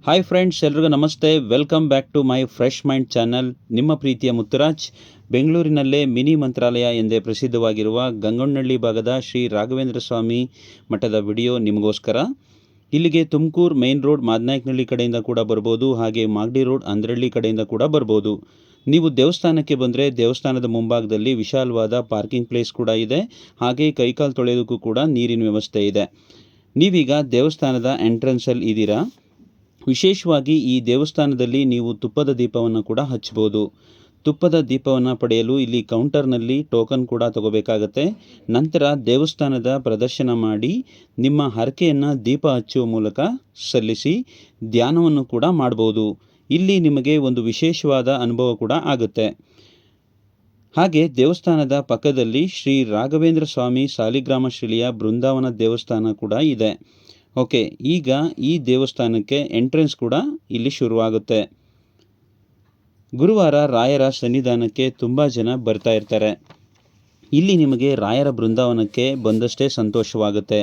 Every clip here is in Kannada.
ಹಾಯ್ ಫ್ರೆಂಡ್ಸ್, ಎಲ್ರಿಗೂ ನಮಸ್ತೆ. Welcome back to my fresh mind channel. ನಿಮ್ಮ ಪ್ರೀತಿಯ ಮುತ್ತುರಾಜ್. ಬೆಂಗಳೂರಿನಲ್ಲೇ ಮಿನಿ ಮಂತ್ರಾಲಯ ಎಂದೇ ಪ್ರಸಿದ್ಧವಾಗಿರುವ ಗಂಗೊಳ್ಳಿ ಭಾಗದ ಶ್ರೀ ರಾಘವೇಂದ್ರ ಸ್ವಾಮಿ ಮಠದ ವಿಡಿಯೋ ನಿಮಗೋಸ್ಕರ. ಇಲ್ಲಿಗೆ ತುಮಕೂರು ಮೇನ್ ರೋಡ್ ಮಾದನಾಯಕನಹಳ್ಳಿ ಕಡೆಯಿಂದ ಕೂಡ ಬರ್ಬೋದು, ಹಾಗೆ ಮಾಗಡಿ ರೋಡ್ ಅಂದ್ರಳ್ಳಿ ಕಡೆಯಿಂದ ಕೂಡ ಬರ್ಬೋದು. ನೀವು ದೇವಸ್ಥಾನಕ್ಕೆ ಬಂದರೆ ದೇವಸ್ಥಾನದ ಮುಂಭಾಗದಲ್ಲಿ ವಿಶಾಲವಾದ ಪಾರ್ಕಿಂಗ್ ಪ್ಲೇಸ್ ಕೂಡ ಇದೆ, ಹಾಗೆ ಕೈಕಾಲು ತೊಳೆಯೋದಕ್ಕೂ ಕೂಡ ನೀರಿನ ವ್ಯವಸ್ಥೆ ಇದೆ. ನೀವೀಗ ದೇವಸ್ಥಾನದ ಎಂಟ್ರೆನ್ಸಲ್ಲಿ ಇದ್ದೀರಾ. ವಿಶೇಷವಾಗಿ ಈ ದೇವಸ್ಥಾನದಲ್ಲಿ ನೀವು ತುಪ್ಪದ ದೀಪವನ್ನು ಕೂಡ ಹಚ್ಬೋದು. ತುಪ್ಪದ ದೀಪವನ್ನು ಪಡೆಯಲು ಇಲ್ಲಿ ಕೌಂಟರ್ನಲ್ಲಿ ಟೋಕನ್ ಕೂಡ ತಗೋಬೇಕಾಗತ್ತೆ. ನಂತರ ದೇವಸ್ಥಾನದ ಪ್ರದರ್ಶನ ಮಾಡಿ ನಿಮ್ಮ ಹರಕೆಯನ್ನು ದೀಪ ಹಚ್ಚುವ ಮೂಲಕ ಸಲ್ಲಿಸಿ ಧ್ಯಾನವನ್ನು ಕೂಡ ಮಾಡ್ಬೋದು. ಇಲ್ಲಿ ನಿಮಗೆ ಒಂದು ವಿಶೇಷವಾದ ಅನುಭವ ಕೂಡ ಆಗುತ್ತೆ. ಹಾಗೆ ದೇವಸ್ಥಾನದ ಪಕ್ಕದಲ್ಲಿ ಶ್ರೀ ರಾಘವೇಂದ್ರ ಸ್ವಾಮಿ ಸಾಲಿಗ್ರಾಮ ಶ್ರೀಲಿಯ ಬೃಂದಾವನ ದೇವಸ್ಥಾನ ಕೂಡ ಇದೆ. ಓಕೆ, ಈಗ ಈ ದೇವಸ್ಥಾನಕ್ಕೆ ಎಂಟ್ರೆನ್ಸ್ ಕೂಡ ಇಲ್ಲಿ ಶುರುವಾಗುತ್ತೆ. ಗುರುವಾರ ರಾಯರ ಸನ್ನಿಧಾನಕ್ಕೆ ತುಂಬ ಜನ ಬರ್ತಾ ಇರ್ತಾರೆ. ಇಲ್ಲಿ ನಿಮಗೆ ರಾಯರ ಬೃಂದಾವನಕ್ಕೆ ಬಂದಷ್ಟೇ ಸಂತೋಷವಾಗುತ್ತೆ.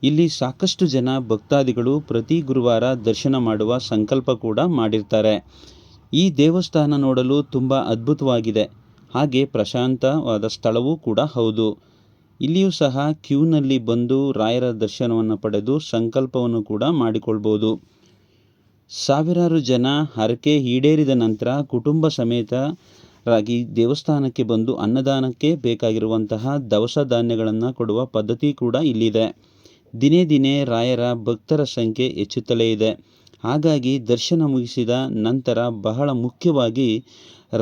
ಇಲ್ಲಿ ಸಾಕಷ್ಟು ಜನ ಭಕ್ತಾದಿಗಳು ಪ್ರತಿ ಗುರುವಾರ ದರ್ಶನ ಮಾಡುವ ಸಂಕಲ್ಪ ಕೂಡ ಮಾಡಿರ್ತಾರೆ. ಈ ದೇವಸ್ಥಾನ ನೋಡಲು ತುಂಬ ಅದ್ಭುತವಾಗಿದೆ, ಹಾಗೆ ಪ್ರಶಾಂತವಾದ ಸ್ಥಳವೂ ಕೂಡ ಹೌದು. ಇಲ್ಲಿಯೂ ಸಹ ಕ್ಯೂನಲ್ಲಿ ಬಂದು ರಾಯರ ದರ್ಶನವನ್ನು ಪಡೆದು ಸಂಕಲ್ಪವನ್ನು ಕೂಡ ಮಾಡಿಕೊಳ್ಬೋದು. ಸಾವಿರಾರು ಜನ ಹರಕೆ ಈಡೇರಿದ ನಂತರ ಕುಟುಂಬ ಸಮೇತರಾಗಿ ದೇವಸ್ಥಾನಕ್ಕೆ ಬಂದು ಅನ್ನದಾನಕ್ಕೆ ಬೇಕಾಗಿರುವಂತಹ ದವಸ ಧಾನ್ಯಗಳನ್ನು ಕೊಡುವ ಪದ್ಧತಿ ಕೂಡ ಇಲ್ಲಿದೆ. ದಿನೇ ದಿನೇ ರಾಯರ ಭಕ್ತರ ಸಂಖ್ಯೆ ಹೆಚ್ಚುತ್ತಲೇ ಇದೆ. ಹಾಗಾಗಿ ದರ್ಶನ ಮುಗಿಸಿದ ನಂತರ ಬಹಳ ಮುಖ್ಯವಾಗಿ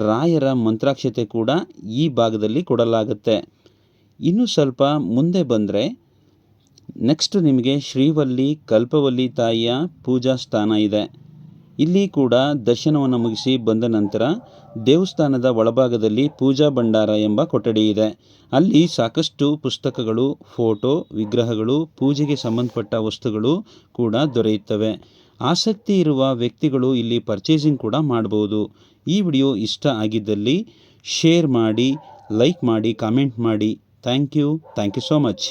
ರಾಯರ ಮಂತ್ರಾಕ್ಷತೆ ಕೂಡ ಈ ಭಾಗದಲ್ಲಿ ಕೊಡಲಾಗುತ್ತೆ. ಇನ್ನು ಸ್ವಲ್ಪ ಮುಂದೆ ಬಂದರೆ ನೆಕ್ಸ್ಟ್ ನಿಮಗೆ ಶ್ರೀವಲ್ಲಿ ಕಲ್ಪವಲ್ಲಿ ತಾಯಿಯ ಪೂಜಾ ಸ್ಥಾನ ಇದೆ. ಇಲ್ಲಿ ಕೂಡ ದರ್ಶನವನ್ನು ಮುಗಿಸಿ ಬಂದ ನಂತರ ದೇವಸ್ಥಾನದ ಒಳಭಾಗದಲ್ಲಿ ಪೂಜಾ ಭಂಡಾರ ಎಂಬ ಕೊಠಡಿ ಇದೆ. ಅಲ್ಲಿ ಸಾಕಷ್ಟು ಪುಸ್ತಕಗಳು, ಫೋಟೋ, ವಿಗ್ರಹಗಳು, ಪೂಜೆಗೆ ಸಂಬಂಧಪಟ್ಟ ವಸ್ತುಗಳು ಕೂಡ ದೊರೆಯುತ್ತವೆ. ಆಸಕ್ತಿ ಇರುವ ವ್ಯಕ್ತಿಗಳು ಇಲ್ಲಿ ಪರ್ಚೇಸಿಂಗ್ ಕೂಡ ಮಾಡ್ಬೋದು. ಈ ವಿಡಿಯೋ ಇಷ್ಟ ಆಗಿದ್ದಲ್ಲಿ ಶೇರ್ ಮಾಡಿ, ಲೈಕ್ ಮಾಡಿ, ಕಾಮೆಂಟ್ ಮಾಡಿ. Thank you so much.